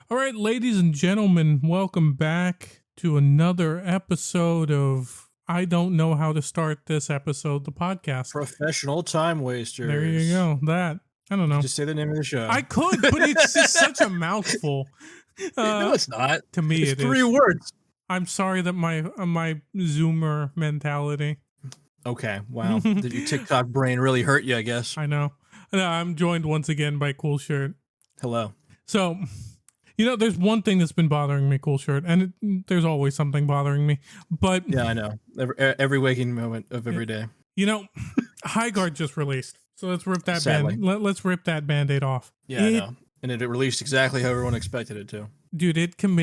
All right, ladies and gentlemen, welcome back to another episode of I Don't Know How to Start This Episode, the podcast. Professional time wasters. There you go. That. I don't know. Just say the name of the show. I could, but it's just such a mouthful. No, it's not. To me, it's it three is. words. I'm sorry that my Zoomer mentality. Okay, wow. Did your TikTok brain really hurt you, I guess? I know. I'm joined once again by Coolshirt. Hello. So, there's one thing that's been bothering me, Coolshirt, and there's always something bothering me. But yeah, I know. Every waking moment of every day. Highguard just released, so let's rip that let's rip that Band-Aid off. Yeah, I know. And it released exactly how everyone expected it to. Dude, it came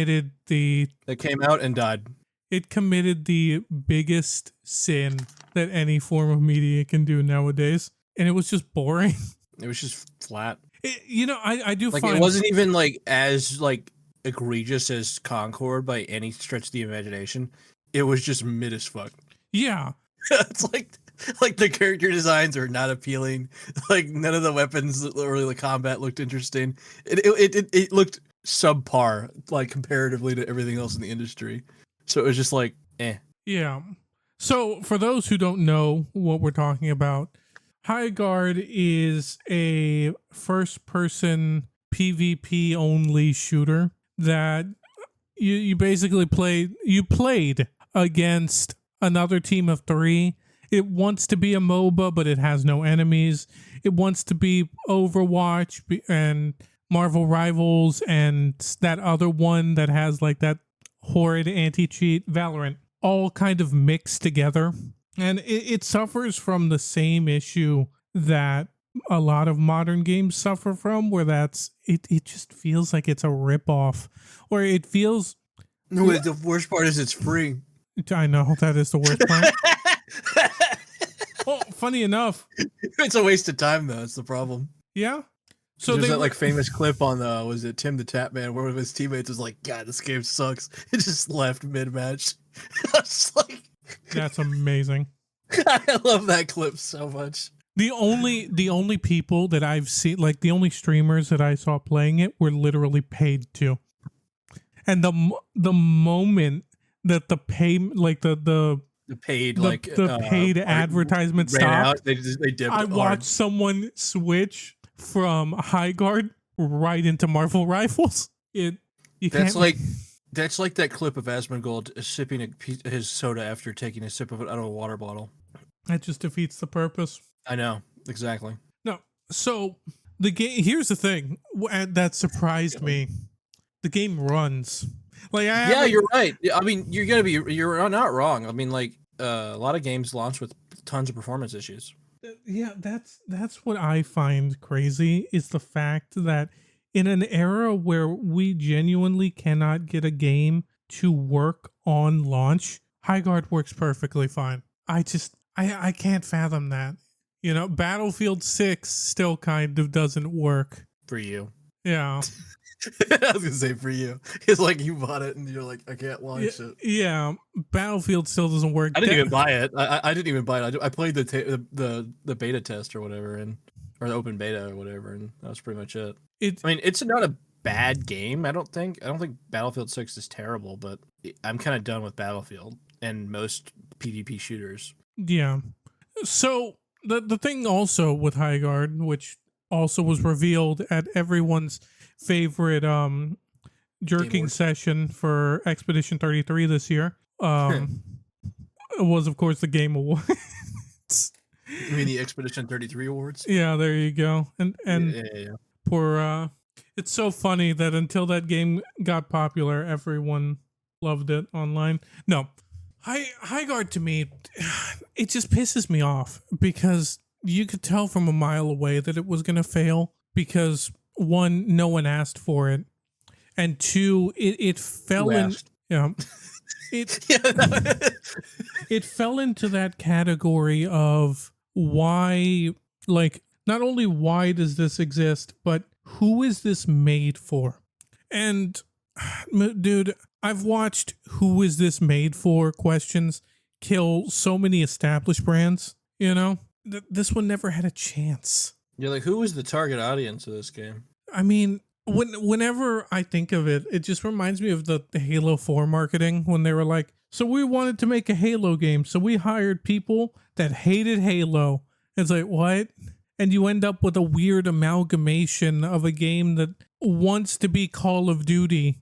out and died. It committed the biggest sin that any form of media can do nowadays, and it was just boring. It was just flat. I do find it wasn't even as egregious as Concord by any stretch of the imagination. It was just mid as fuck. Yeah. It's like the character designs are not appealing. Like none of the weapons or the combat looked interesting. It looked subpar, like comparatively to everything else in the industry. So it was just like, eh. Yeah. So for those who don't know what we're talking about, Highguard is a first-person PvP only shooter that you basically played against another team of 3. It wants to be a MOBA, but it has no enemies. It wants to be Overwatch and Marvel Rivals and that other one that has that horrid anti-cheat, Valorant, all kind of mixed together. And it suffers from the same issue that a lot of modern games suffer from, where it just feels like it's a ripoff, or it feels... No, the worst part is it's free. I know, that is the worst part. Well, funny enough, it's a waste of time though. It's the problem. Yeah. So there's that famous clip on was it Tim the Tap Man where one of his teammates was like, "God, this game sucks." It just left mid match. I was like, that's amazing. I love that clip so much. The only people that I've seen, the only streamers that I saw playing it, were literally paid to. And the moment that the paid advertisement stopped, they dipped. I watched someone switch from Highguard right into Marvel Rifles. That's like that clip of Asmongold sipping his soda after taking a sip of it out of a water bottle. That just defeats the purpose. I know, exactly. No, so the game. Here's the thing that surprised me: the game runs. You're right. I mean, you're not wrong. I mean, a lot of games launch with tons of performance issues. Yeah, that's what I find crazy, is the fact that in an era where we genuinely cannot get a game to work on launch, Highguard works perfectly fine. I can't fathom that. Battlefield 6 still kind of doesn't work. For you. Yeah. I was gonna say for you. It's you bought it and you're like, I can't launch it. Yeah, Battlefield still doesn't work. I didn't even buy it. I didn't even buy it. I played the beta test or whatever, or the open beta or whatever, and that was pretty much it. It's not a bad game. I don't think Battlefield 6 is terrible, but I'm kind of done with Battlefield and most PvP shooters. Yeah. So the thing also with Highguard, which also was revealed at everyone's favorite jerking session for Expedition 33 this year, was of course the Game Awards. You mean the Expedition 33 awards? Yeah, there you go. And yeah. Poor it's so funny that until that game got popular, everyone loved it online. No. Highguard, to me, it just pisses me off, because you could tell from a mile away that it was going to fail, because 1, no one asked for it, and 2, it fell in. Yeah, it fell into that category of why, not only why does this exist, but who is this made for? And dude, I've watched who is this made for questions kill so many established brands. This one never had a chance. You're like, who was the target audience of this game? I mean, Whenever I think of it, it just reminds me of the Halo 4 marketing when they were like, so we wanted to make a Halo game, so we hired people that hated Halo. It's like, what? And you end up with a weird amalgamation of a game that wants to be Call of Duty,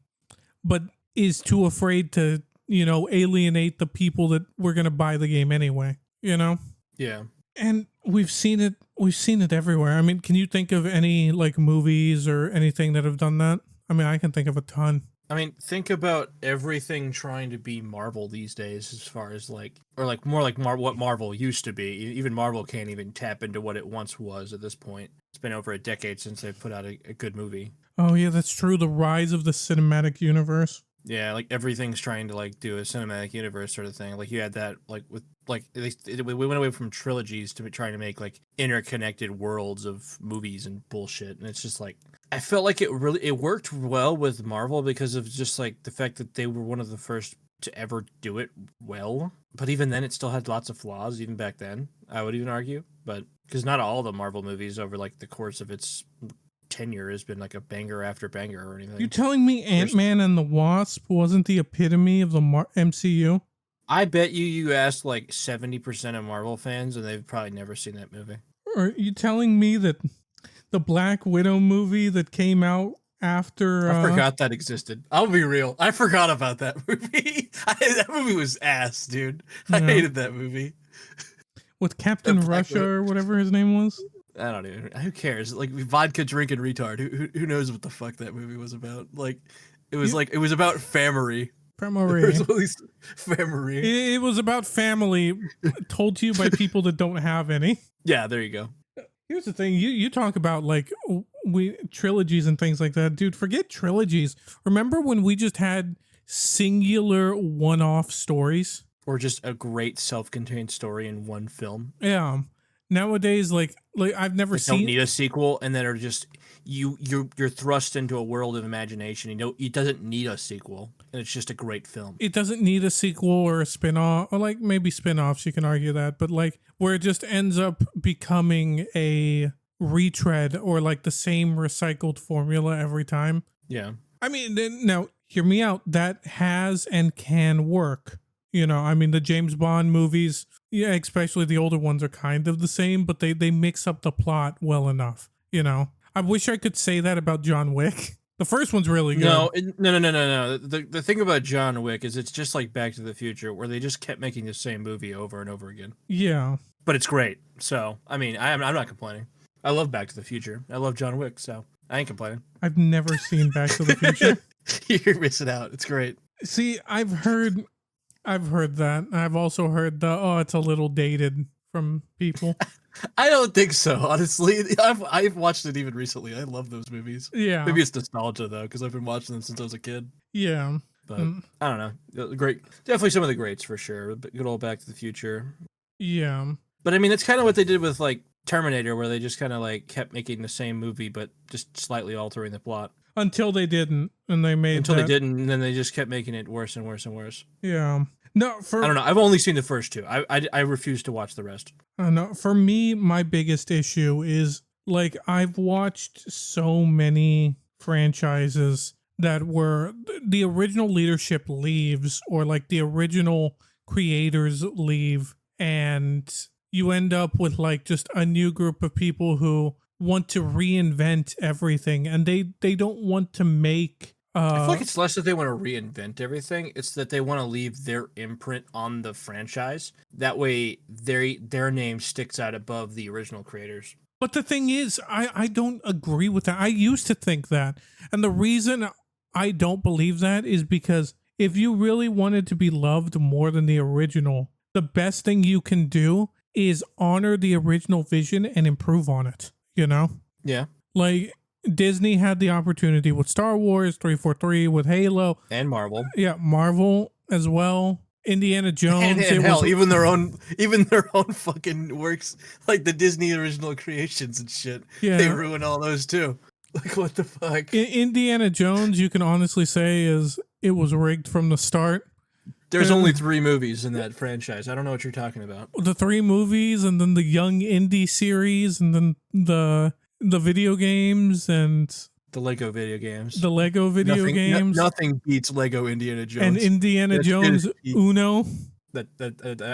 but is too afraid to, alienate the people that were going to buy the game anyway, Yeah. And we've seen it everywhere. I mean, can you think of any like movies or anything that have done that? I mean, I can think of a ton. I mean, think about everything trying to be Marvel these days, as far as more like what Marvel used to be. Even Marvel can't even tap into what it once was at this point. It's been over a decade since they've put out a good movie. Oh yeah, that's true. The rise of the cinematic universe. Yeah, like everything's trying to like do a cinematic universe sort of thing. Like you had that like with like we went away from trilogies to trying to make like interconnected worlds of movies and bullshit, and it's just like I felt like it worked well with Marvel because of just like the fact that they were one of the first to ever do it well. But even then, it still had lots of flaws. Even back then, I would even argue, but because not all the Marvel movies over like the course of its tenure has been like a banger after banger or anything. You telling me Ant-Man and the Wasp wasn't the epitome of the MCU? I bet you asked like 70% of Marvel fans and they've probably never seen that movie. Or are you telling me that the Black Widow movie that came out after... I forgot that existed. I'll be real. I forgot about that movie. That movie was ass, dude. I hated that movie. With Captain Russia or whatever his name was? I don't even. Who cares? Like vodka drinking retard. Who knows what the fuck that movie was about? Like, it was it was about family. Family. It was about family told to you by people that don't have any. Yeah, there you go. Here's the thing. You talk about like trilogies and things like that, dude. Forget trilogies. Remember when we just had singular one-off stories, or just a great self-contained story in one film? Yeah. Nowadays, like I've never seen. Don't need a sequel, and that are just you're thrust into a world of imagination. It doesn't need a sequel, and it's just a great film. It doesn't need a sequel or a spin-off, or like maybe spin-offs. You can argue that, but like where it just ends up becoming a retread or like the same recycled formula every time. Yeah. I mean, now hear me out. That has and can work. I mean, the James Bond movies, yeah, especially the older ones are kind of the same, but they mix up the plot well enough, I wish I could say that about John Wick. The first one's really good. No. The thing about John Wick is it's just like Back to the Future, where they just kept making the same movie over and over again. Yeah. But it's great. So, I mean, I'm not complaining. I love Back to the Future. I love John Wick, so I ain't complaining. I've never seen Back to the Future. You're missing out. It's great. See, I've heard that. I've also heard it's a little dated from people. I don't think so, honestly. I've watched it even recently. I love those movies. Yeah. Maybe it's nostalgia though, because I've been watching them since I was a kid. Yeah. But I don't know. Great. Definitely some of the greats for sure. Good old Back to the Future. Yeah. But I mean, it's kind of what they did with like Terminator, where they just kind of like kept making the same movie, but just slightly altering the plot. Until they didn't, and they made they didn't, and then they just kept making it worse and worse and worse. Yeah. No, I don't know. I've only seen the first two. I refuse to watch the rest. No, for me, my biggest issue is like I've watched so many franchises that were the original leadership leaves, or like the original creators leave, and you end up with like just a new group of people who want to reinvent everything, and they don't want to make I feel like it's less that they want to reinvent everything, it's that they want to leave their imprint on the franchise. That way their name sticks out above the original creators. But the thing is, I don't agree with that. I used to think that, and the reason I don't believe that is because if you really wanted to be loved more than the original, the best thing you can do is honor the original vision and improve on it. Yeah. Like Disney had the opportunity with Star Wars, 343, with Halo. And Marvel. Yeah, Marvel as well. Indiana Jones. And hell, even their own fucking works, like the Disney original creations and shit. Yeah. They ruin all those too. Like, what the fuck? Indiana Jones, you can honestly say it was rigged from the start. There's only 3 movies in that franchise. I don't know what you're talking about. The 3 movies, and then the Young Indie series, and then the video games, and The Lego video games. The Lego video games. Nothing beats Lego Indiana Jones. And Indiana Jones Uno. That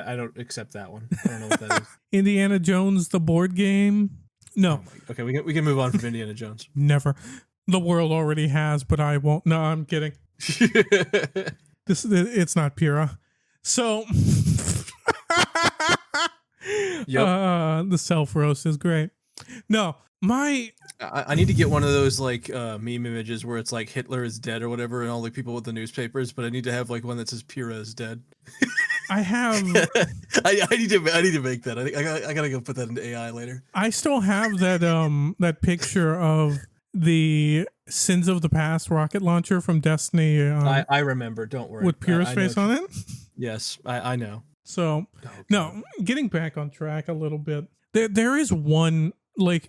I don't accept that one. I don't know what that is. Indiana Jones, the board game. No. Oh okay, we can move on from Indiana Jones. Never. The world already has, but I won't. No, I'm kidding. It's not Pyrrha. So the self roast is great. No, I need to get one of those like meme images where it's like Hitler is dead or whatever, and all the people with the newspapers. But I need to have like one that says Pyrrha is dead. I have. I need to make that. I gotta go put that into AI later. I still have that picture of the Sins of the Past rocket launcher from Destiny. I remember. Don't worry. With Pyrrha's face on it. Yes, I know. So no, getting back on track a little bit. There is one like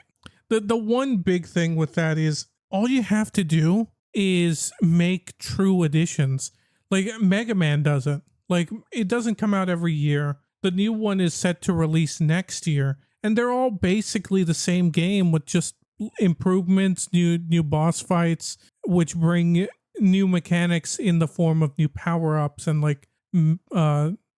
the one big thing with that is all you have to do is make true additions. Like Mega Man does it. Like it doesn't come out every year. The new one is set to release next year, and they're all basically the same game with just improvements, new boss fights, which bring new mechanics in the form of new power-ups and like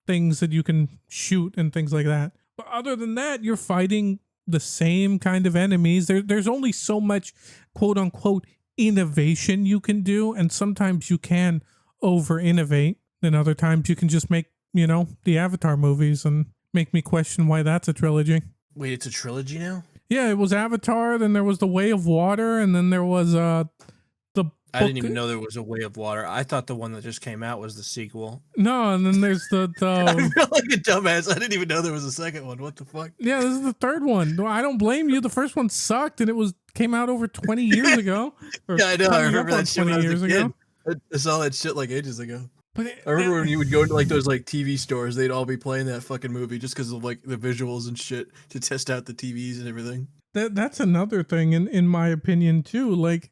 things that you can shoot and things like that. But other than that, you're fighting the same kind of enemies. There's only so much quote unquote innovation you can do, and sometimes you can over innovate, and other times you can just make, the Avatar movies and make me question why that's a trilogy. Wait, it's a trilogy now? Yeah, it was Avatar, then there was The Way of Water, and then there was the I didn't even know there was a Way of Water. I thought the one that just came out was the sequel. No, and then there's the I feel like a dumbass. I didn't even know there was a second one. What the fuck? Yeah, this is the third one. I don't blame you. The first one sucked, and it came out over 20 years ago. Yeah, I know. I remember that shit when I was a kid. I saw that shit like ages ago. But I remember when you would go into like those like TV stores, they'd all be playing that fucking movie just because of like the visuals and shit to test out the TVs and everything. That's another thing in my opinion too. Like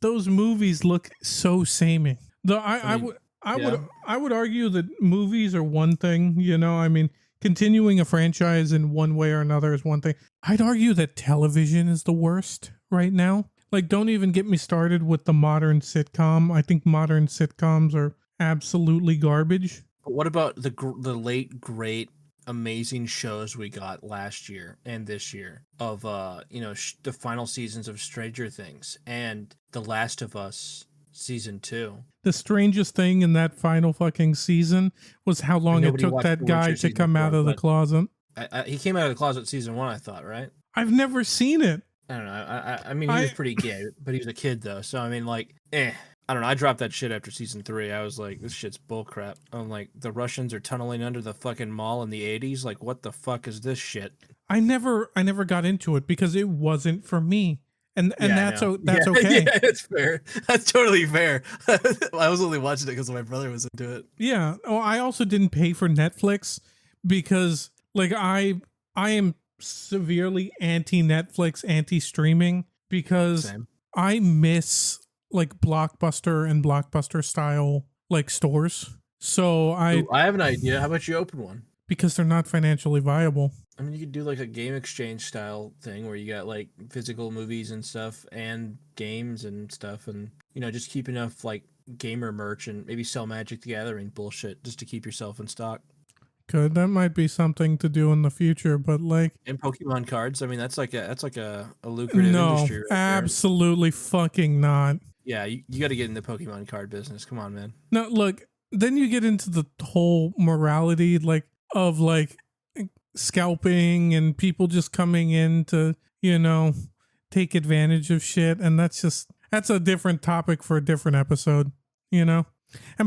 those movies look so samey. Though I would argue that movies are one thing, I mean, continuing a franchise in one way or another is one thing. I'd argue that television is the worst right now. Like, don't even get me started with the modern sitcom. I think modern sitcoms are absolutely garbage. But what about the late great amazing shows we got last year and this year of the final seasons of Stranger Things and The Last of Us season 2? The strangest thing in that final fucking season was how long it took that guy to come out of the closet. He came out of the closet season 1, I thought, right? I've never seen it. I don't know. I mean, he was pretty gay, but he was a kid though. So I mean, like, I don't know. I dropped that shit after season 3. I was like, this shit's bullcrap. I'm like, the Russians are tunneling under the fucking mall in the 80s. Like, what the fuck is this shit? I never got into it because it wasn't for me. And that's okay. Yeah, it's fair. That's totally fair. I was only watching it because my brother was into it. Yeah. Oh, I also didn't pay for Netflix because like I am severely anti-Netflix, anti-streaming because Same. I miss like Blockbuster and Blockbuster style like stores. So I have an idea. How about you open one? Because they're not financially viable. I mean, you could do like a game exchange style thing where you got like physical movies and stuff and games and stuff, and just keep enough like gamer merch and maybe sell Magic the Gathering bullshit just to keep yourself in stock. Good. That might be something to do in the future, but like and Pokemon cards. I mean, that's like a lucrative industry. No, absolutely fucking not. Yeah, you got to get in the Pokemon card business. Come on, man. No, look. Then you get into the whole morality, like of like scalping and people just coming in to take advantage of shit, and that's a different topic for a different episode. And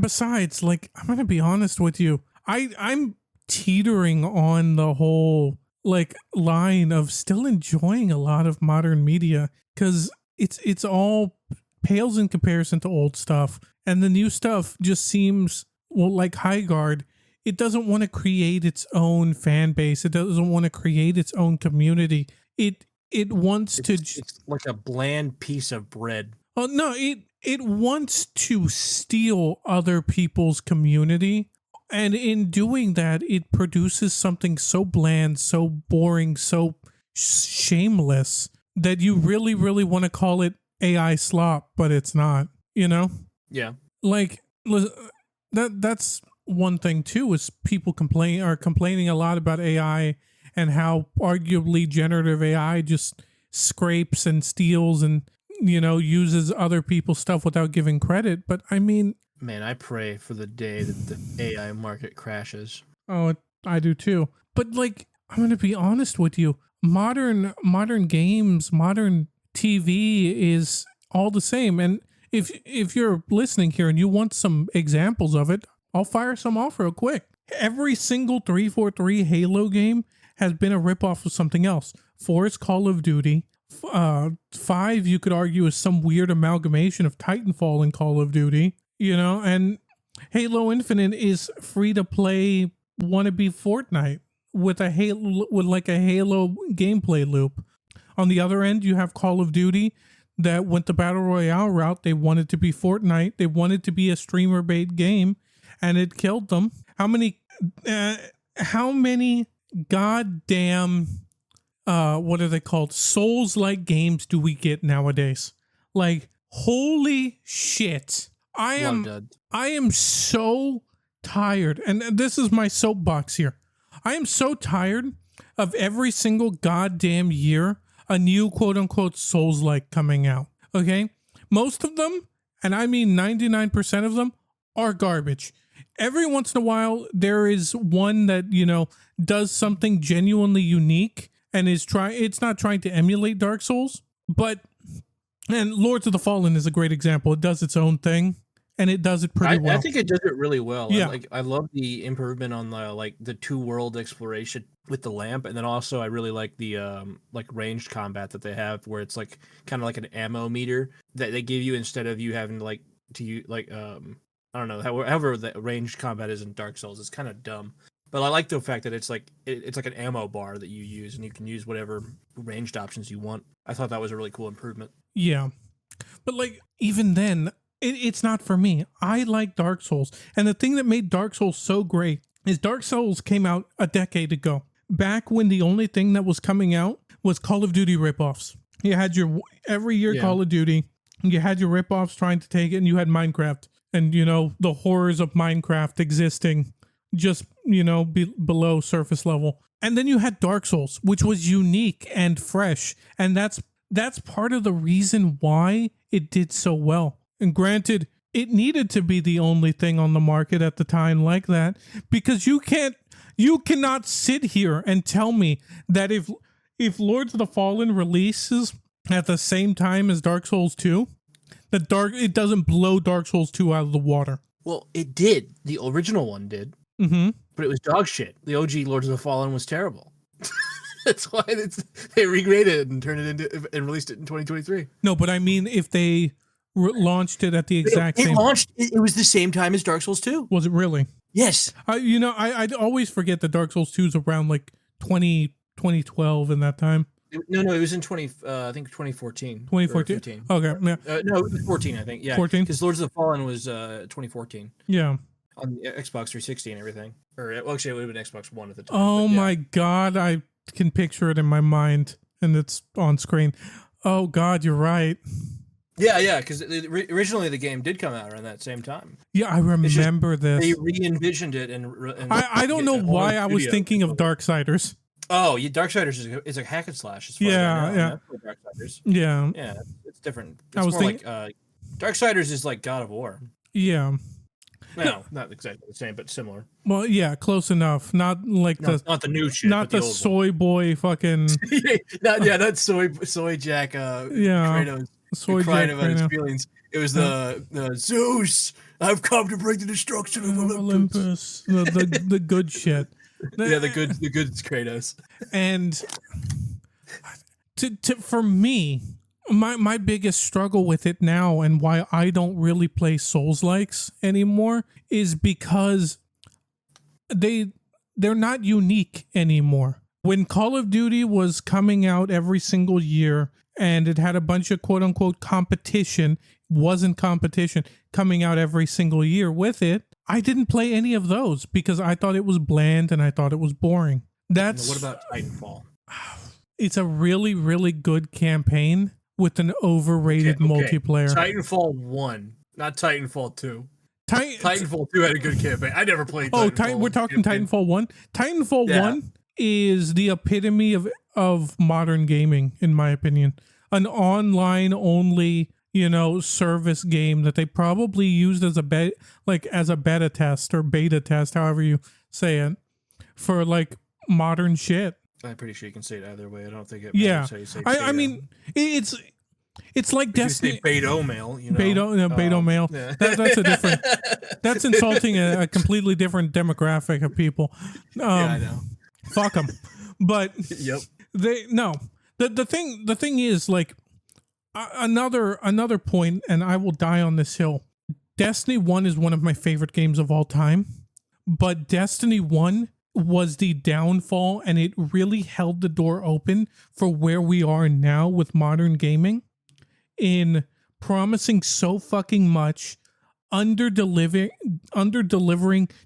besides, like, I'm gonna be honest with you, I'm teetering on the whole like line of still enjoying a lot of modern media because it's all pales in comparison to old stuff, and the new stuff just seems like Highguard. It doesn't want to create its own fan base. It doesn't want to create its own community. It wants to. It's like a bland piece of bread. Oh no! It wants to steal other people's community. And in doing that, it produces something so bland, so boring, so shameless that you really, really want to call it AI slop, but it's not, you know? Yeah. Like that's one thing too, is people complaining a lot about AI and how arguably generative AI just scrapes and steals and, you know, uses other people's stuff without giving credit. But I mean, man, I pray for the day that the AI market crashes. Oh, I do too. But like, I'm gonna be honest with you. Modern games, modern TV is all the same. And if you're listening here and you want some examples of it, I'll fire some off real quick. Every single 343 Halo game has been a ripoff of something else. 4 is Call of Duty. 5, you could argue, is some weird amalgamation of Titanfall and Call of Duty. You know, and Halo Infinite is free to play wannabe Fortnite with a Halo gameplay loop. On the other end, you have Call of Duty that went the battle royale route. They wanted to be Fortnite. They wanted to be a streamer bait game, and it killed them. How many goddamn what are they called? Souls-like games do we get nowadays? Like, holy shit. I am so tired, and this is my soapbox here. I am so tired of every single goddamn year a new quote-unquote Souls-like coming out, okay? Most of them, and I mean 99% of them, are garbage. Every once in a while, there is one that, you know, does something genuinely unique and it's not trying to emulate Dark Souls, and Lords of the Fallen is a great example. It does its own thing. And it does it pretty well. I think it does it really well. Yeah. I love the improvement on the 2-world exploration with the lamp, and then also I really like the ranged combat that they have, where it's like kind of like an ammo meter that they give you instead of you having to use I don't know, however the ranged combat is in Dark Souls. It's kind of dumb, but I like the fact that it's like an ammo bar that you use, and you can use whatever ranged options you want. I thought that was a really cool improvement. Yeah, but like even then. It's not for me. I like Dark Souls. And the thing that made Dark Souls so great is Dark Souls came out a decade ago. Back when the only thing that was coming out was Call of Duty ripoffs. You had your every year Call of Duty. You had your ripoffs trying to take it, and you had Minecraft. And, you know, the horrors of Minecraft existing just, you know, below surface level. And then you had Dark Souls, which was unique and fresh. And that's part of the reason why it did so well. And granted, it needed to be the only thing on the market at the time like that, because you cannot sit here and tell me that if Lords of the Fallen releases at the same time as Dark Souls 2, it doesn't blow Dark Souls 2 out of the water. Well, it did. The original one did. Mm-hmm. But it was dog shit. The OG Lords of the Fallen was terrible. That's why they regraded it and turned it into and released it in 2023. No, but I mean, if they launched it at the exact same... It was the same time as Dark Souls 2. Was it really? Yes. I'd always forget that Dark Souls 2 is around like 2012 in that time. No, it was in 2014. 2014? Okay, yeah. No, it was 14, I think. Yeah, 14? Because Lords of the Fallen was 2014. Yeah. On the Xbox 360 and everything. Actually, it would have been Xbox One at the time. Oh my God, I can picture it in my mind, and it's on screen. Oh God, you're right. Yeah, because originally the game did come out around that same time. Yeah, I remember this. They re-envisioned it, and I don't know why I was thinking of Darksiders. Oh, yeah, Darksiders is a hack and slash. As far as I know. Yeah. Darksiders. Yeah, it's different. It's more like Darksiders is like God of War. Yeah. No, not exactly the same, but similar. Well, yeah, close enough. Not like not the new shit, not the soy boy fucking. not soy Jack. Kratos. Soy crying Jack about his feelings. It was the Zeus. I've come to bring the destruction of Olympus. the good shit. Yeah, the good Kratos. And for me, my biggest struggle with it now, and why I don't really play Souls-likes anymore, is because they're not unique anymore. When Call of Duty was coming out every single year, and it had a bunch of quote-unquote competition, wasn't competition, coming out every single year with it, I didn't play any of those because I thought it was bland and I thought it was boring. What about Titanfall? It's a really, really good campaign, with an overrated multiplayer. Titanfall 1, not Titanfall 2. Titanfall 2 had a good campaign. I never played Titanfall. We're talking Titanfall 1? Titanfall 1 is the epitome of modern gaming, in my opinion. An online-only, service game that they probably used as a beta test or beta test, however you say it, for modern shit. I'm pretty sure you can say it either way. I don't think it matters how you say beta. I mean, it's like Destiny. You say beta mail, beta mail. Yeah. That's a different. That's insulting a completely different demographic of people. I know. Fuck them. But yep. The thing is another point, and I will die on this hill. Destiny 1 is one of my favorite games of all time, but Destiny 1 was the downfall, and it really held the door open for where we are now with modern gaming, in promising so fucking much, under delivering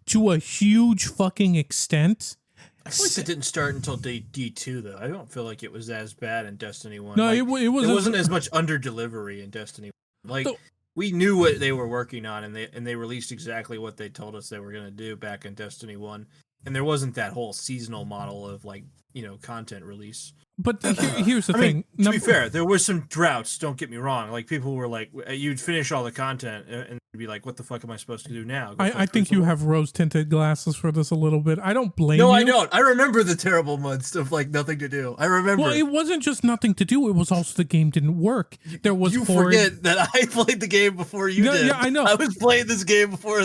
to a huge fucking extent. I feel like it didn't start until D2 though. I don't feel like it was as bad in Destiny 1. No, it wasn't as much under delivery in Destiny 1. We knew what they were working on, and they released exactly what they told us they were going to do back in Destiny 1. And there wasn't that whole seasonal model of content release. But here's the thing. To be fair, there were some droughts. Don't get me wrong. People were you'd finish all the content and be like, "What the fuck am I supposed to do now?" I think you have rose-tinted glasses for this a little bit. I don't blame you. No, I don't. I remember the terrible months of nothing to do. I remember. Well, it wasn't just nothing to do. It was also the game didn't work. There was. You forget that I played the game before you did. Yeah, I know. I was playing this game before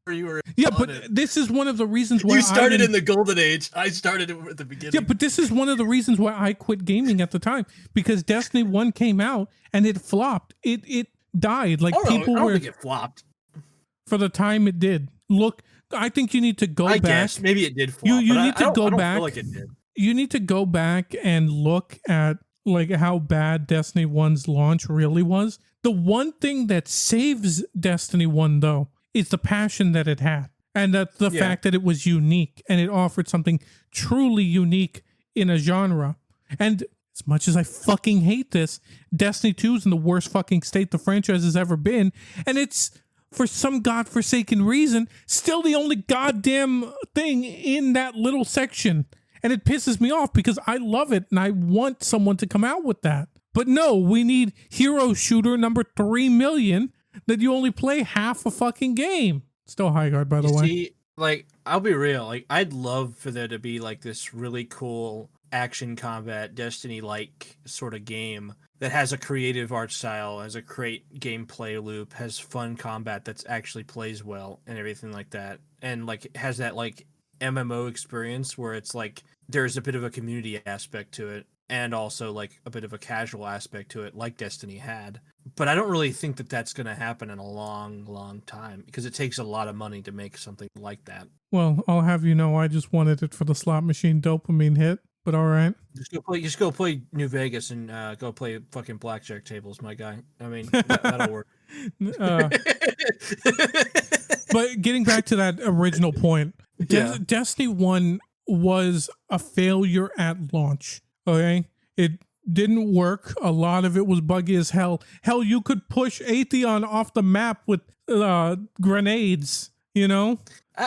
you were. Yeah, but this is one of the reasons why you started in the golden age. I started at the beginning. Yeah, but this is one of the reasons why I quit gaming at the time, because Destiny 1 came out and it flopped. It died. I don't think it flopped. For the time it did. Look, I think you need to go back. I guess maybe it did flop. You need to go back. I don't feel like it did. You need to go back and look at how bad Destiny 1's launch really was. The one thing that saves Destiny 1 though is the passion that it had, and that the fact that it was unique and it offered something truly unique in a genre. And as much as I fucking hate this, Destiny 2 is in the worst fucking state the franchise has ever been, and it's, for some godforsaken reason, still the only goddamn thing in that little section. And it pisses me off because I love it and I want someone to come out with that. But no, we need hero shooter number 3 million that you only play half a fucking game. Still Highguard, by the way. See, I'll be real. I'd love for there to be this really cool action combat Destiny-like sort of game that has a creative art style, has a great gameplay loop, has fun combat that's actually plays well and everything like that, and has that MMO experience where it's there's a bit of a community aspect to it and also a bit of a casual aspect to it, like Destiny had. But I don't really think that that's going to happen in a long time, because it takes a lot of money to make something like that. Well, I'll have you know, I just wanted it for the slot machine dopamine hit. But all right. Just go play New Vegas and go play fucking blackjack tables, my guy. I mean, that'll work. But getting back to that original point, Destiny 1 was a failure at launch. Okay, it didn't work. A lot of it was buggy as hell. Hell, you could push Atheon off the map with grenades.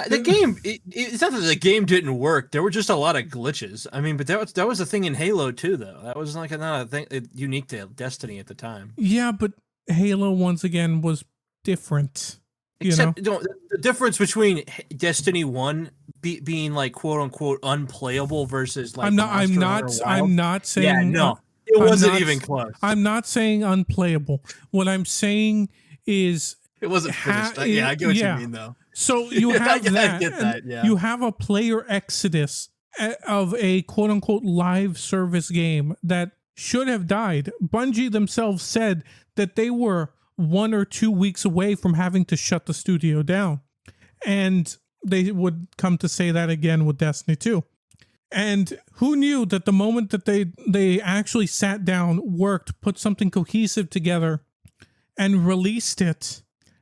The game, it's not that the game didn't work. There were just a lot of glitches. I mean, but that was a thing in Halo too, though. That was not a thing unique to Destiny at the time. Yeah, but Halo once again was different. The difference between Destiny 1 being quote unquote unplayable versus I'm not saying. Yeah, no, it wasn't even close. I'm not saying unplayable. What I'm saying is it wasn't finished. I get what you mean though. So you have that. I get that. Yeah. You have a player exodus of a quote unquote live service game that should have died. Bungie themselves said that they were 1 or 2 weeks away from having to shut the studio down. And they would come to say that again with Destiny 2. And who knew that the moment that they actually sat down, worked, put something cohesive together, and released it,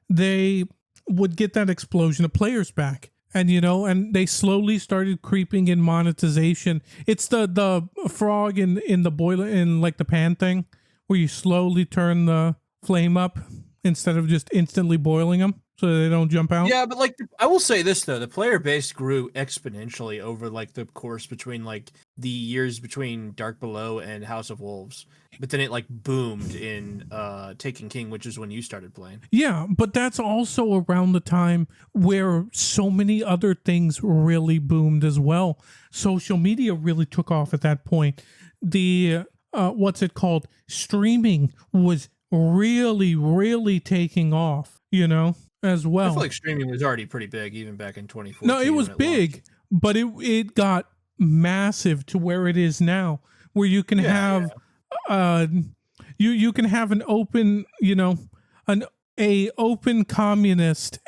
they would get that explosion of players back. And and they slowly started creeping in monetization. It's the frog in the boiler, in the pan thing, where you slowly turn the flame up instead of just instantly boiling them so they don't jump out. Yeah, but like I will say this though, the player base grew exponentially over like the course between like the years between Dark Below and House of Wolves. But then it like boomed in Taken King, which is when you started playing. Yeah, but that's also around the time where so many other things really boomed as well. Social media really took off at that point. The what's it called? Streaming was really taking off, you know, as well. I feel like streaming was already pretty big even back in 2014. No, it was big, but it got massive to where it is now, where you can have you can have an open, you know, a open communist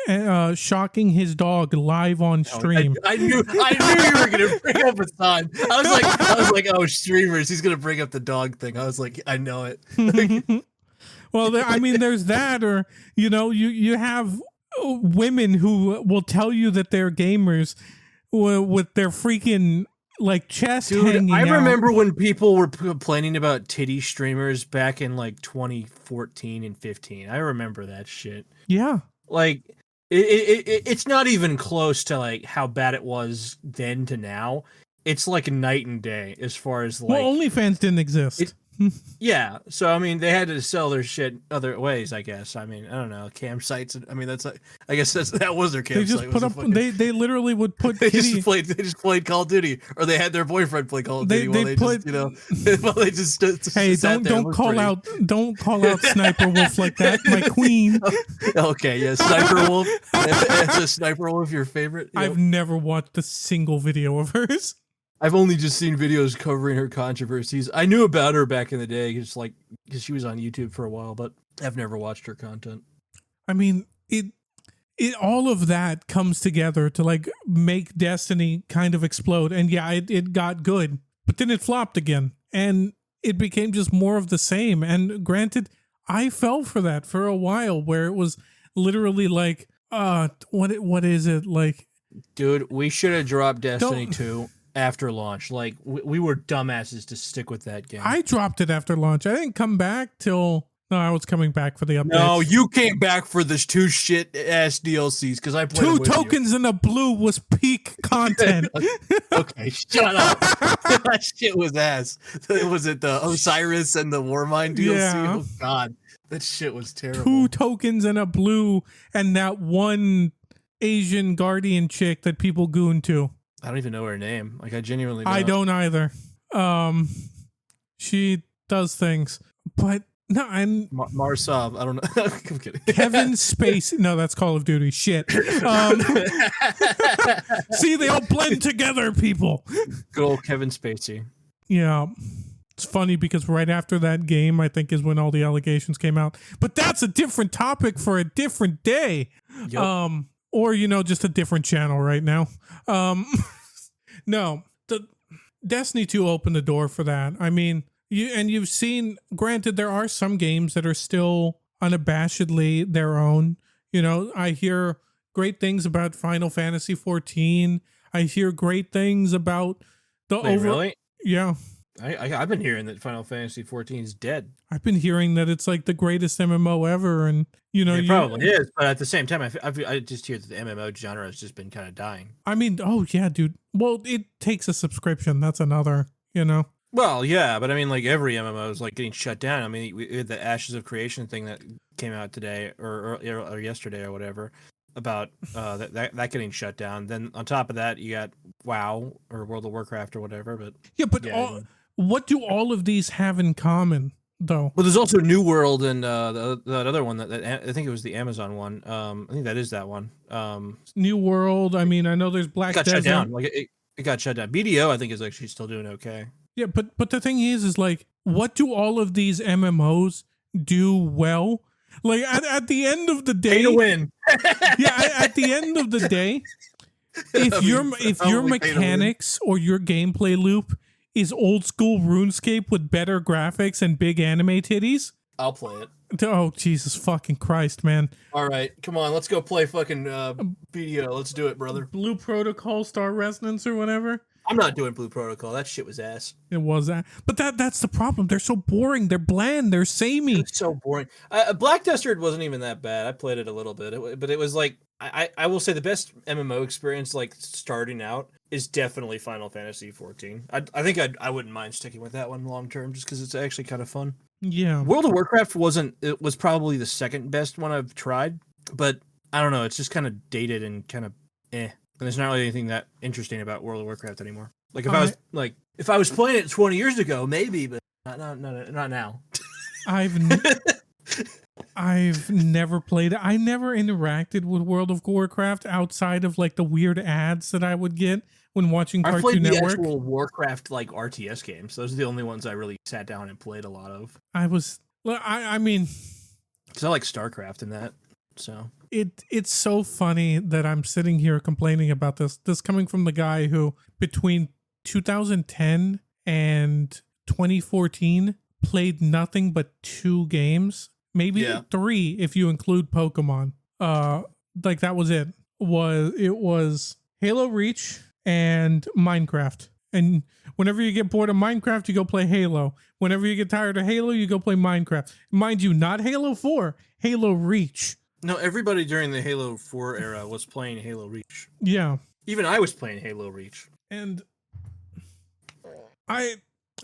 shocking his dog live on stream. I knew you were gonna bring up a sign. I was like, oh, streamers. He's gonna bring up the dog thing. I was like, I know it. Well, I mean, there's that, or you know, you have women who will tell you that they're gamers with their freaking like chest hanging I out. remember when people were complaining about titty streamers back in like 2014 and 15. I remember that shit. Yeah. Like it's not even close to like how bad it was then to now. It's like night and day as far as like. Well, OnlyFans didn't exist. Yeah, so I mean, they had to sell their shit other ways, I guess. I mean, I don't know, campsites. I mean, that's like, I guess that was their campsite. They just put up. They literally would put. They just played Call of Duty, or they had their boyfriend play Call of Duty. While they just hey, don't call out Sniper Wolf like that, my queen. Okay, yeah, Sniper Wolf. Is a Sniper Wolf your favorite? I've never watched a single video of hers. I've only just seen videos covering her controversies. I knew about her back in the day, because she was on YouTube for a while, but I've never watched her content. I mean, it all of that comes together to like make Destiny kind of explode, and yeah, it got good, but then it flopped again, and it became just more of the same. And granted, I fell for that for a while, where it was literally like, what is it like? Dude, we should have dropped Destiny 2. After launch, like we were dumbasses to stick with that game. I dropped it after launch. I didn't come back till I was coming back for the updates. No, you came back for this 2 shit ass DLCs because I played 2 tokens in a blue was peak content. Okay, shut up. That shit was ass. Was it the Osiris and the Warmind DLC? Yeah. Oh god, that shit was terrible. 2 tokens in a blue and that one Asian guardian chick that people goon to. I don't even know her name. Like, I genuinely don't. I don't either. She does things, but no, I'm Marsov. I don't know. I'm kidding. Kevin Spacey. No, that's Call of Duty. Shit. See, they all blend together, people. Good old Kevin Spacey. Yeah. It's funny because right after that game, I think, is when all the allegations came out. But that's a different topic for a different day. Yep. Or, you know, just a different channel right now. No, the Destiny 2 opened the door for that. I mean, you've seen, granted, there are some games that are still unabashedly their own. You know, I hear great things about Final Fantasy 14. I hear great things about the Really? Yeah. I've been hearing that Final Fantasy 14 is dead. I've been hearing that it's like the greatest MMO ever, and you know, it probably is. But at the same time, I just hear that the MMO genre has just been kind of dying. I mean, oh yeah, dude. Well, it takes a subscription. That's another, you know. Well, yeah, but I mean, like every MMO is like getting shut down. I mean, we had the Ashes of Creation thing that came out today or yesterday or whatever about that getting shut down. Then on top of that, you got WoW or World of Warcraft or whatever. But yeah, but what do all of these have in common, though? Well, there's also New World and that other one that I think it was the Amazon one. I think that is that one. New World. I mean, I know there's Black Desert. Shut down. Like it got shut down. BDO, I think, is actually still doing okay. Yeah, but the thing is like, what do all of these MMOs do well? Like at the end of the day, pay to win. Yeah, at the end of the day, if your mechanics or your gameplay loop is old school RuneScape with better graphics and big anime titties, I'll play it. Oh, Jesus fucking Christ, man. All right, come on, let's go play fucking BDO. Let's do it, brother. Blue Protocol, Star Resonance, or whatever. I'm not doing Blue Protocol. That shit was ass. It was that, but that's the problem. They're so boring. They're bland. They're samey. It's so boring. Black Desert wasn't even that bad. I played it a little bit, but it was like I will say the best MMO experience, like starting out, is definitely Final Fantasy 14. I think I wouldn't mind sticking with that one long term, just because it's actually kind of fun. Yeah. World of Warcraft was probably the second best one I've tried, but I don't know. It's just kind of dated and kind of eh. And there's not really anything that interesting about World of Warcraft anymore. Like if I was playing it 20 years ago, maybe, but not now. I've never played it. I never interacted with World of Warcraft outside of like the weird ads that I would get when watching Cartoon Network. I played the actual Warcraft like RTS games. Those are the only ones I really sat down and played a lot of. I mean, because I like StarCraft and that. So it's so funny that I'm sitting here complaining about this coming from the guy who between 2010 and 2014 played nothing but 2 games, maybe 3 if you include Pokemon. Like that was it. It was Halo Reach and Minecraft. And whenever you get bored of Minecraft, you go play Halo. Whenever you get tired of Halo, you go play Minecraft. Mind you, not Halo 4, Halo Reach. No, everybody during the Halo 4 era was playing Halo Reach. Yeah. Even I was playing Halo Reach. And I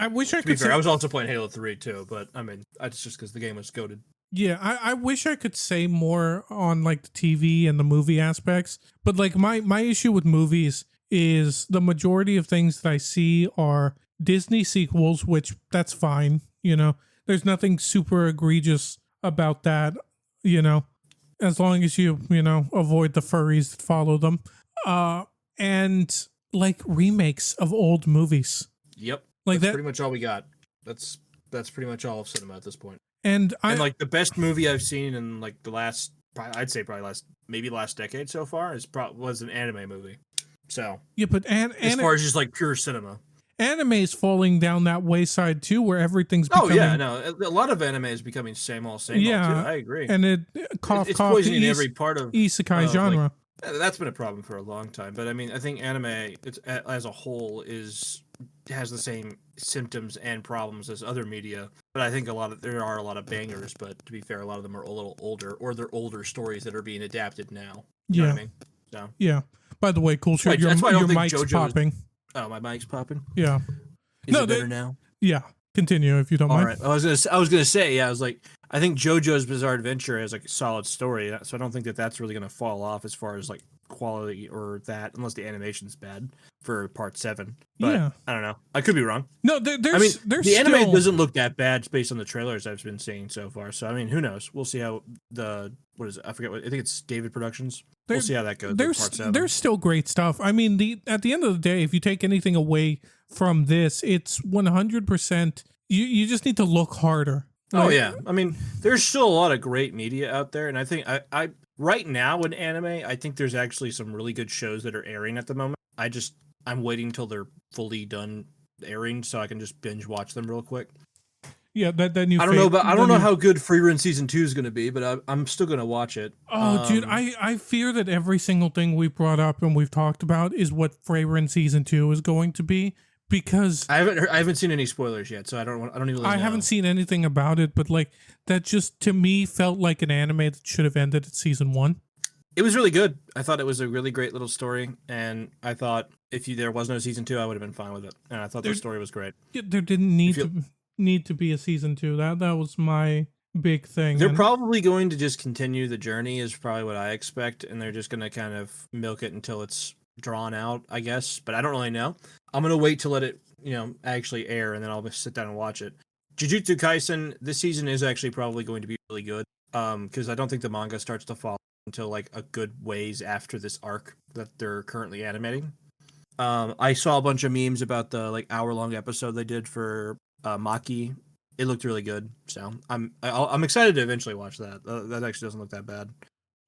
wish I could. To be fair, I was also playing Halo 3 too, but I mean, it's just because the game was goated. Yeah, I wish I could say more on like the TV and the movie aspects, but like my issue with movies is the majority of things that I see are Disney sequels, which that's fine. You know, there's nothing super egregious about that. You know, as long as you avoid the furries that follow them, and like remakes of old movies. Yep. Like that's pretty much all we got. That's pretty much all of cinema at this point. And like the best movie I've seen in like the last, I'd say probably last decade so far was an anime movie. So yeah, but as far as just like pure cinema, anime is falling down that wayside too, where everything's becoming, a lot of anime is becoming same old too. I agree. And it's poisoning every part of isekai genre. Like, that's been a problem for a long time. But I mean, I think anime as a whole has the same symptoms and problems as other media. But I think there are a lot of bangers. But to be fair, a lot of them are a little older, or they're older stories that are being adapted now. You know what I mean? So yeah. By the way, Coolshirt, your mic's popping. Oh, my mic's popping. Yeah. Is it better now? Yeah. Continue if you don't mind. All right. I was gonna say, I was like, I think JoJo's Bizarre Adventure has like a solid story, so I don't think that's really gonna fall off as far as like quality or that, unless the animation's bad for part 7. But I don't know. I could be wrong. No, the anime doesn't look that bad based on the trailers I've been seeing so far. So I mean, who knows? We'll see how what is it? I forget I think it's David Productions. We'll see how that goes. There's still great stuff. I mean, at the end of the day, if you take anything away from this, it's 100%. You just need to look harder. Oh yeah, I mean, there's still a lot of great media out there, and I think I right now in anime, I think there's actually some really good shows that are airing at the moment. I'm waiting till they're fully done airing so I can just binge watch them real quick. Yeah, that new. I don't know how good Free Run Season 2 is going to be, but I'm still going to watch it. Oh, dude, I fear that every single thing we brought up and we've talked about is what Free Run Season 2 is going to be, because I haven't seen any spoilers yet, so I don't even know. I haven't seen anything about it, but like that just to me felt like an anime that should have ended at season 1. It was really good. I thought it was a really great little story, and I thought if there was no season 2, I would have been fine with it. And I thought the story was great. There didn't need to be a season 2. That was my big thing. They're probably going to just continue the journey, is probably what I expect, and they're just going to kind of milk it until it's drawn out, I guess. But I don't really know. I'm going to wait to let it, actually air, and then I'll just sit down and watch it. Jujutsu Kaisen this season is actually probably going to be really good, because I don't think the manga starts to fall until like a good ways after this arc that they're currently animating. I saw a bunch of memes about the like hour-long episode they did for Maki. It looked really good, so I'm excited to eventually watch that. That actually doesn't look that bad.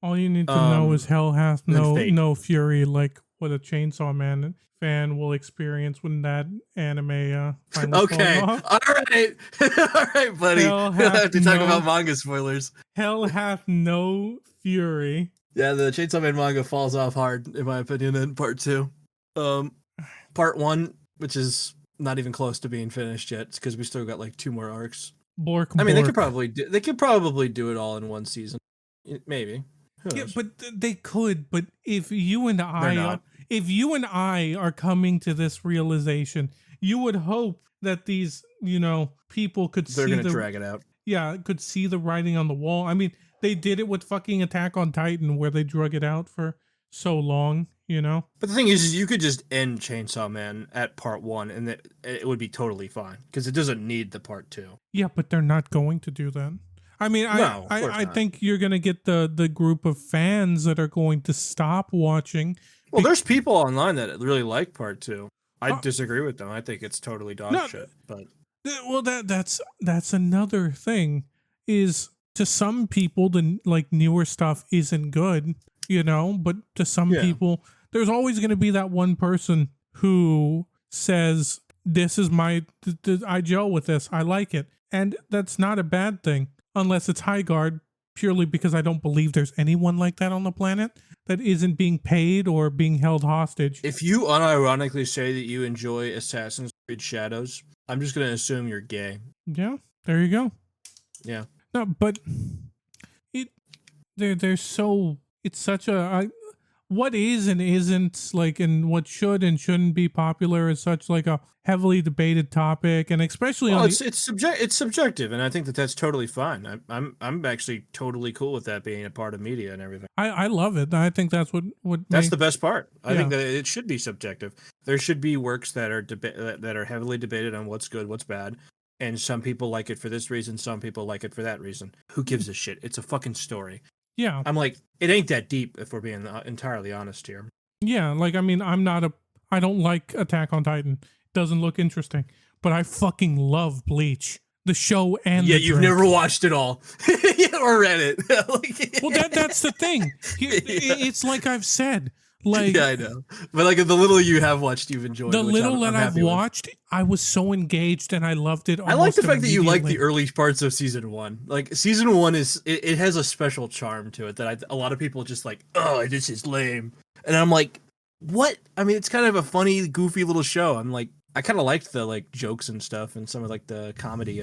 All you need to know is hell hath no fury like what a Chainsaw Man fan will experience when that anime finally okay falls off. all right buddy, we'll have to talk about manga spoilers. Hell hath no fury. Yeah, the Chainsaw Man manga falls off hard in my opinion in part 2. Part 1, which is not even close to being finished yet, because we still got like 2 more arcs. Bork. I mean, they could probably do it all in one season, maybe. Who knows? Yeah, but they could. But if you and I are coming to this realization, you would hope that these, people could They're gonna drag it out. Yeah, could see the writing on the wall. I mean, they did it with fucking Attack on Titan, where they drug it out for so long. But the thing is you could just end Chainsaw Man at part 1, and it would be totally fine because it doesn't need the part 2. Yeah, but they're not going to do that. I mean, I think you're going to get the group of fans that are going to stop watching. Well, there's people online that really like part 2. I disagree with them. I think it's totally dog shit. But well, that's another thing. Is to some people the newer stuff isn't good, but to some people, there's always going to be that one person who says, "This is I gel with this. I like it," and that's not a bad thing. Unless it's Highguard, purely because I don't believe there's anyone like that on the planet that isn't being paid or being held hostage. If you unironically say that you enjoy Assassin's Creed Shadows, I'm just going to assume you're gay. Yeah, there you go. Yeah. No, but they're so, it's such a, what is and isn't and what should and shouldn't be popular is such a heavily debated topic, and especially it's subjective, and I think that's totally fine. I'm actually totally cool with that being a part of media and everything. I love it. I think that's what that's the best part. I think that it should be subjective. There should be works that are heavily debated on what's good, what's bad, and some people like it for this reason, some people like it for that reason. Who gives a shit? It's a fucking story. Yeah. I'm like, it ain't that deep if we're being entirely honest here. Yeah, I mean, I don't like Attack on Titan. It doesn't look interesting. But I fucking love Bleach. The show and the you've never watched it all. Or read it. Well, that's the thing. It's like I've said. Yeah, I know. But the little you have watched, you've enjoyed. The little that I've watched, I was so engaged and I loved it. I like the fact that you like the early parts of season 1. Season 1 it has a special charm to it that a lot of people just oh, this is lame. And I'm like, what? I mean, it's kind of a funny, goofy little show. I'm like, I kind of liked the jokes and stuff and some of the comedy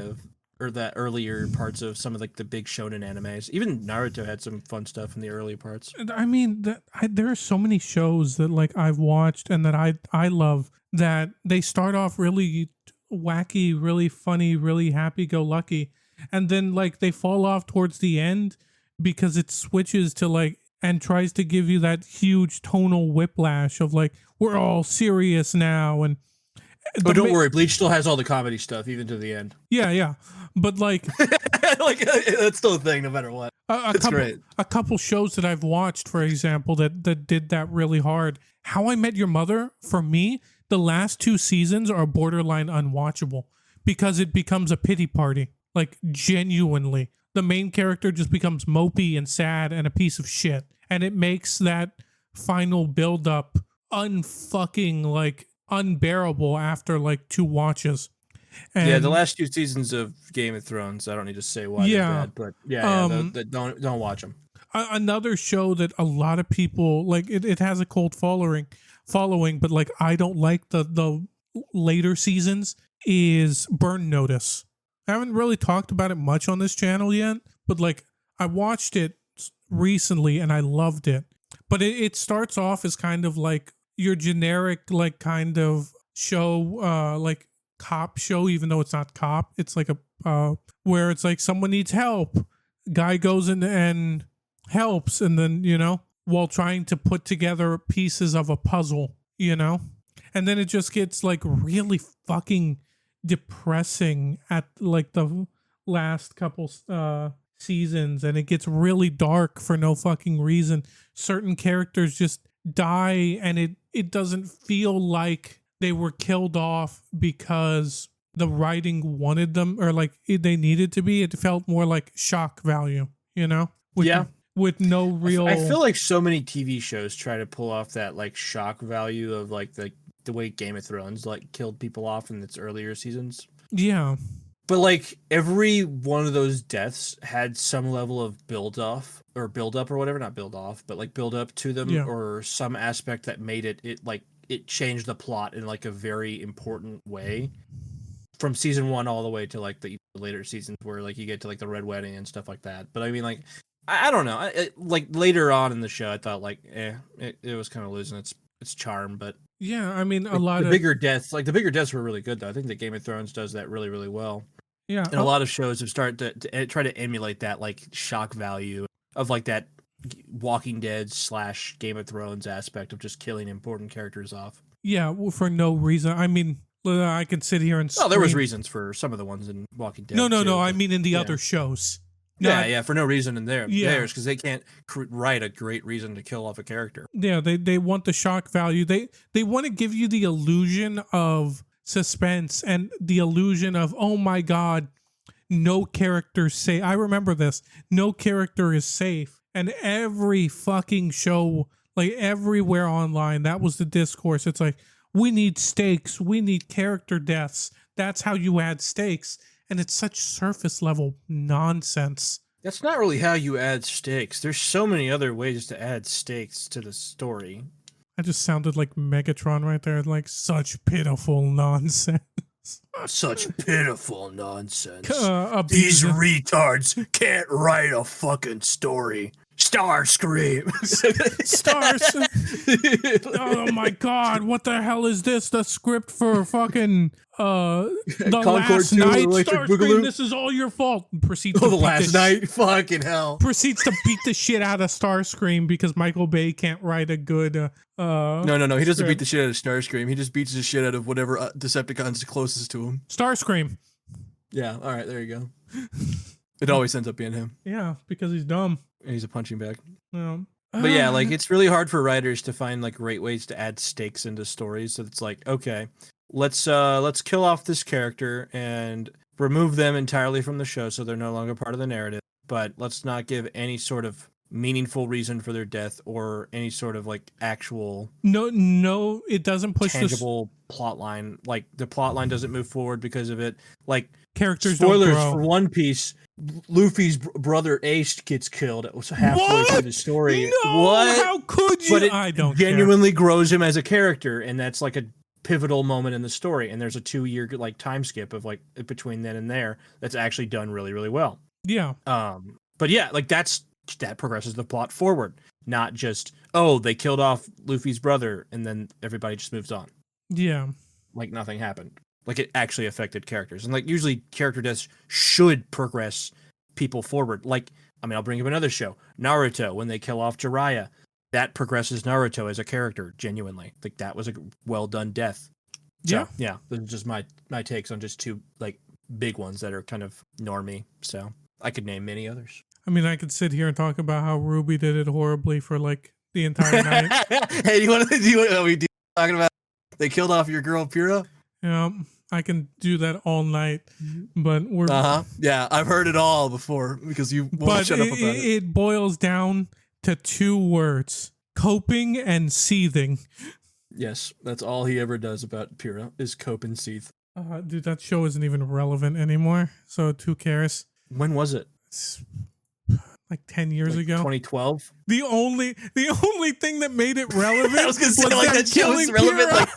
or the earlier parts of some of the big shonen animes. Even Naruto had some fun stuff in the early parts. I mean, there are so many shows that I've watched and that I love, that they start off really wacky, really funny, really happy-go-lucky, and then they fall off towards the end because it switches to and tries to give you that huge tonal whiplash of we're all serious now. And don't worry, Bleach still has all the comedy stuff even to the end. Yeah, but that's still a thing no matter what. It's great. A couple shows that I've watched, for example, that did that really hard. How I Met Your Mother, for me, the last 2 seasons are borderline unwatchable because it becomes a pity party. Genuinely, the main character just becomes mopey and sad and a piece of shit, and it makes that final build up unfucking unbearable after 2 watches. And the last 2 seasons of Game of Thrones, I don't need to say why they're bad, but don't watch them. Another show that a lot of people it has a cult following, but I don't like the later seasons, is Burn Notice. I haven't really talked about it much on this channel yet, but I watched it recently and I loved it. But it starts off as kind of your generic kind of show, cop show, even though it's not cop. It's a where it's someone needs help, guy goes in and helps, and then while trying to put together pieces of a puzzle, and then it just gets really fucking depressing at the last couple seasons, and it gets really dark for no fucking reason. Certain characters just die, and it doesn't feel like they were killed off because the writing wanted them or they needed to be. It felt more like shock value, with no real. I feel like so many TV shows try to pull off that shock value of the way Game of Thrones killed people off in its earlier seasons. Yeah. But every one of those deaths had some level of build up or whatever, not build off, but build up to them, or some aspect that made it it changed the plot in like a very important way from season 1 all the way to like the later seasons where like you get to like the Red Wedding and stuff like that. But I mean, like, I don't know. Like later on in the show, I thought like, it was kind of losing its charm. But yeah, I mean, like, the bigger deaths were really good though. I think that Game of Thrones does that really, really well. Yeah, and a lot of shows have started to try to emulate that like shock value of like that Walking Dead / Game of Thrones aspect of just killing important characters off. Yeah, well, for no reason. I mean, I could sit here and scream. Oh, there was reasons for some of the ones in Walking Dead. No. I mean, in the other shows. Yeah, for no reason in theirs, because they can't write a great reason to kill off a character. Yeah, they want the shock value. They want to give you the illusion of suspense and the illusion of, oh my God, no character safe. I remember this. No character is safe. And every fucking show, like everywhere online, that was the discourse. It's like, we need stakes. We need character deaths. That's how you add stakes. And it's such surface level nonsense. That's not really how you add stakes. There's so many other ways to add stakes to the story. I just sounded like Megatron right there. Like, such pitiful nonsense. Such pitiful nonsense. These retards can't write a fucking story. Starscream. Stars. Oh my God! What the hell is this? The script for fucking the last night. Starscream. This is all your fault. Proceeds to the last night. Fucking hell. Proceeds to beat the shit out of Starscream because Michael Bay can't write a good. No. He doesn't beat the shit out of Starscream. He just beats the shit out of whatever Decepticon's closest to him. Starscream. Yeah. All right. There you go. It always ends up being him. Yeah, because he's dumb. He's a punching bag. Yeah. But yeah, like it's really hard for writers to find like great ways to add stakes into stories. So it's like, okay, let's kill off this character and remove them entirely from the show so they're no longer part of the narrative. But let's not give any sort of meaningful reason for their death or any sort of like actual no, it doesn't push tangible plot line. Like the plot line doesn't move forward because of it. Like characters spoilers don't grow. for One Piece. Luffy's brother Ace gets killed. It was halfway through the story. No, what? How could you? But it I don't genuinely grows him as a character, and that's like a pivotal moment in the story. And there's a 2-year like time skip of like between then and there that's actually done really, really well. Yeah. But yeah, like that progresses the plot forward, not just they killed off Luffy's brother and then everybody just moves on. Yeah. Like nothing happened. Like it actually affected characters. And like usually character deaths should progress people forward. Like, I mean, I'll bring up another show, Naruto, when they kill off Jiraiya, that progresses Naruto as a character genuinely. Like that was a well done death. So, yeah. Those are just my takes on just two like big ones that are kind of normie. So I could name many others. I mean, I could sit here and talk about how Ruby did it horribly for like the entire night. Hey, do you want to talking about they killed off your girl Pyrrha? Yeah. I can do that all night, but we're yeah, I've heard it all before because you won't shut up about it. It boils down to 2 words: coping and seething. Yes, that's all he ever does about Pyrrha is cope and seethe. Dude, that show isn't even relevant anymore. So who cares? When was it? Like 10 years ago. 2012. The only thing that made it relevant I was gonna say like that show was relevant like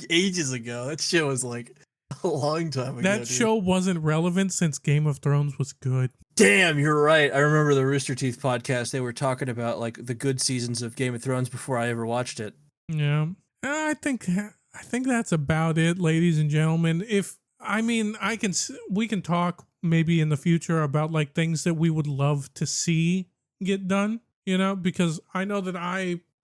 ages ago. That show was like a long time ago. That show wasn't relevant since Game of Thrones was good. Damn, you're right. I remember the Rooster Teeth podcast. They were talking about like the good seasons of Game of Thrones before I ever watched it. Yeah. I think that's about it, ladies and gentlemen. We can talk maybe in the future about like things that we would love to see get done, because I know that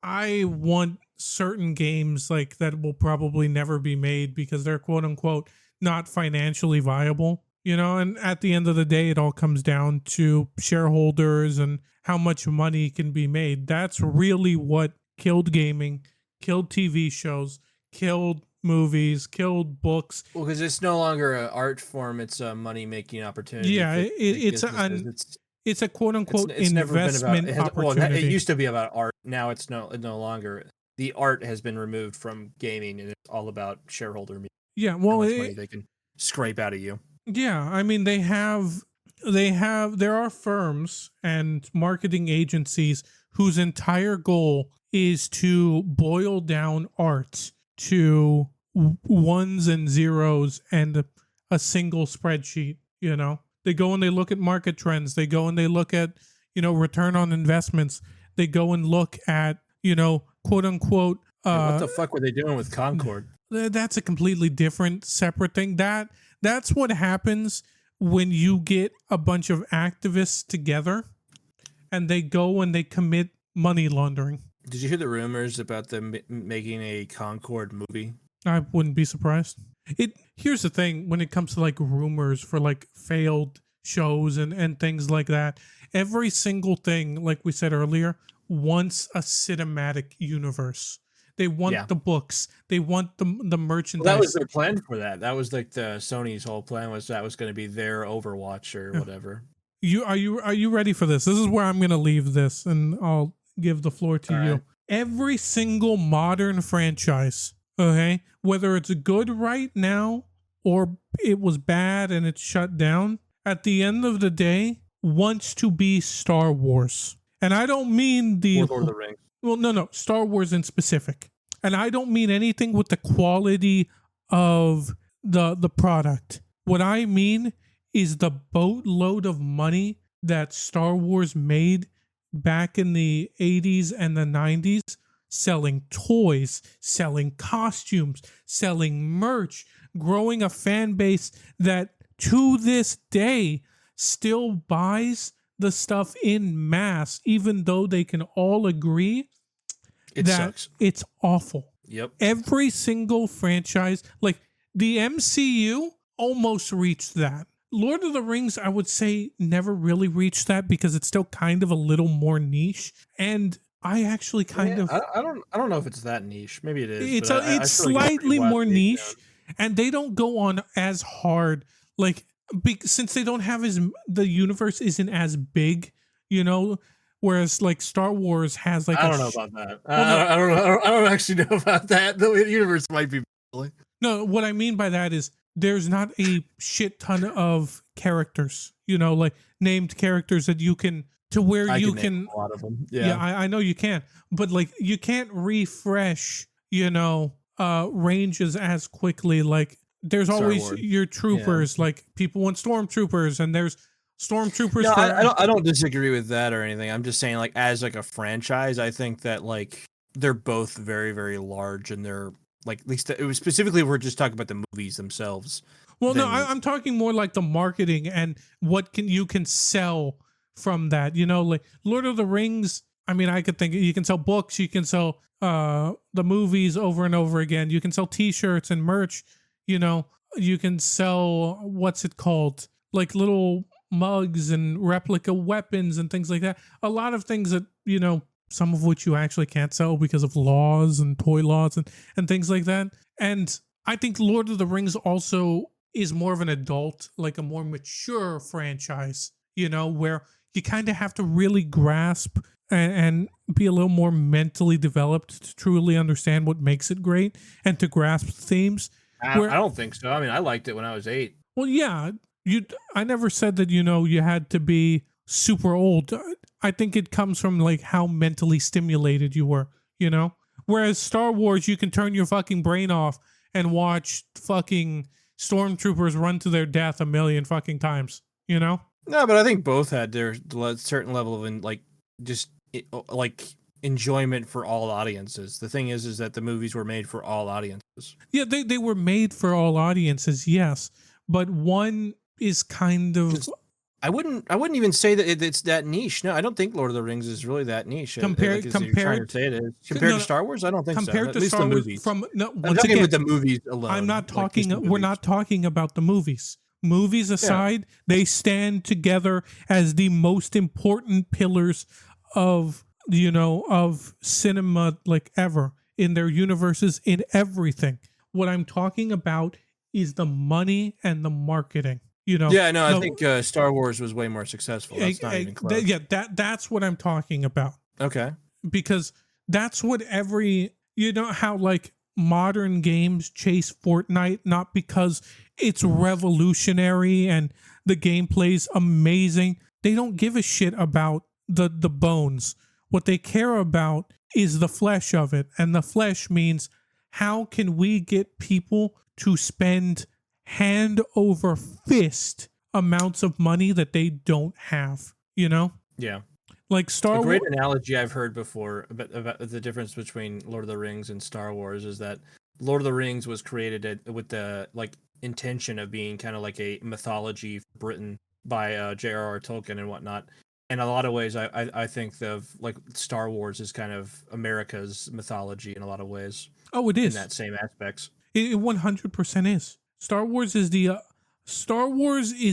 I want certain games like that will probably never be made because they're quote unquote not financially viable, and at the end of the day, it all comes down to shareholders and how much money can be made. That's really what killed gaming, killed TV shows, killed movies, killed books. Well, because it's no longer an art form; it's a money-making opportunity. Yeah, it's a quote-unquote investment opportunity. It used to be about art. Now it's no longer. The art has been removed from gaming, and it's all about shareholder money. Yeah, well, how much money they can scrape out of you. Yeah, I mean, there are firms and marketing agencies whose entire goal is to boil down art to ones and zeros and a single spreadsheet. They go and they look at market trends. They go and they look at, return on investments. They go and look at, quote unquote. What the fuck were they doing with Concord? That's a completely different, separate thing. That's what happens when you get a bunch of activists together and they go and they commit money laundering. Did you hear the rumors about them making a Concord movie? I wouldn't be surprised. Here's the thing, when it comes to like rumors for like failed shows and things like that, every single thing, like we said earlier, wants a cinematic universe. They want the books. They want the merchandise. Well, that was their plan for that. That was like the Sony's whole plan, was that was going to be their Overwatch or whatever. Are you ready for this? This is where I'm going to leave this, and I'll give the floor to you. Right. Every single modern franchise, okay, whether it's good right now or it was bad and it's shut down, at the end of the day, wants to be Star Wars. And I don't mean the Lord of the Rings. Well, no, Star Wars in specific. And I don't mean anything with the quality of the product. What I mean is the boatload of money that Star Wars made back in the 80s and the 90s, selling toys, selling costumes, selling merch, growing a fan base that to this day still buys the stuff in mass, even though they can all agree that sucks. It's awful. Yep. Every single franchise, like the MCU almost reached that. Lord of the Rings, I would say, never really reached that because it's still kind of a little more niche. And I actually I don't know if it's that niche. Maybe it is. It's slightly more niche, and they don't go on as hard. Like, since they don't have the universe isn't as big, whereas like Star Wars has like I don't know about that. I don't actually know about that. The universe might be. No, what I mean by that is there's not a shit ton of characters, like named characters that you can to where you can a lot of them. Yeah, I know you can, but like you can't refresh, ranges as quickly. Like there's always your troopers. Yeah. Like people want stormtroopers, and there's stormtroopers. No, I don't disagree with that or anything. I'm just saying, like, as like a franchise, I think that like they're both very, very large, and they're like, at least it was specifically, we're just talking about the movies themselves. Well, no, I'm talking more like the marketing and what you can sell from that. Like Lord of the Rings. I mean, I could think you can sell books, you can sell the movies over and over again. You can sell T-shirts and merch. You can sell, what's it called? Like little mugs and replica weapons and things like that. A lot of things that, some of which you actually can't sell because of laws and toy laws and things like that. And I think Lord of the Rings also is more of an adult, like a more mature franchise, where you kind of have to really grasp and be a little more mentally developed to truly understand what makes it great and to grasp themes. I don't think so. I mean, I liked it when I was 8. Well, yeah, I never said that, you had to be super old. I think it comes from like how mentally stimulated you were, whereas Star Wars, you can turn your fucking brain off and watch fucking stormtroopers run to their death a million fucking times, No, but I think both had their certain level of enjoyment for all audiences. The thing is that the movies were made for all audiences. Yeah, they were made for all audiences, yes, but one is kind of. I wouldn't even say that it's that niche. No, I don't think Lord of the Rings is really that niche. Compared to Star Wars, I don't think so. Compared to Star Wars, once again, with the movies alone. I'm not talking. We're not talking about the movies. Movies aside, they stand together as the most important pillars of of cinema like ever in their universes, in everything. What I'm talking about is the money and the marketing. I think Star Wars was way more successful. That's not even close. That's what I'm talking about. Okay. Because that's what how like modern games chase Fortnite, not because it's revolutionary and the gameplay's amazing. They don't give a shit about the bones. What they care about is the flesh of it. And the flesh means, how can we get people to spend hand over fist amounts of money that they don't have, you know? Yeah. Like Star Wars. A great analogy I've heard before about the difference between Lord of the Rings and Star Wars is that Lord of the Rings was created with the like intention of being kind of like a mythology for Britain by J.R.R. Tolkien and whatnot. In a lot of ways, I think of like Star Wars is kind of America's mythology in a lot of ways. Oh, it is. In that same aspects. It 100% is. Star Wars is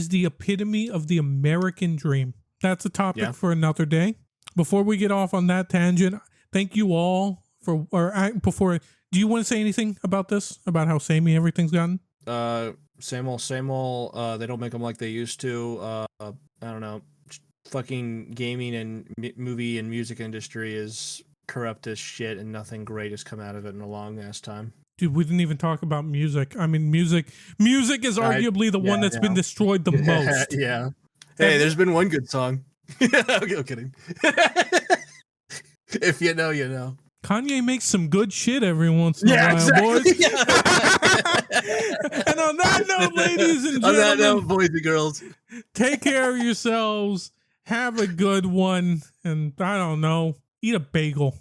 the epitome of the American dream. That's a topic for another day. Before we get off on that tangent, thank you all for. Do you want to say anything about this? About how samey everything's gotten? Same old. They don't make them like they used to. I don't know. Fucking gaming and movie and music industry is corrupt as shit, and nothing great has come out of it in a long ass time. Dude, we didn't even talk about music. I mean, music is arguably the one that's been destroyed the most. Yeah. Hey, there's been one good song. I'm kidding. If you know, you know. Kanye makes some good shit every once in a while, boys. And on that note, ladies and gentlemen, on that note, boys and girls, take care of yourselves. Have a good one. And I don't know, eat a bagel.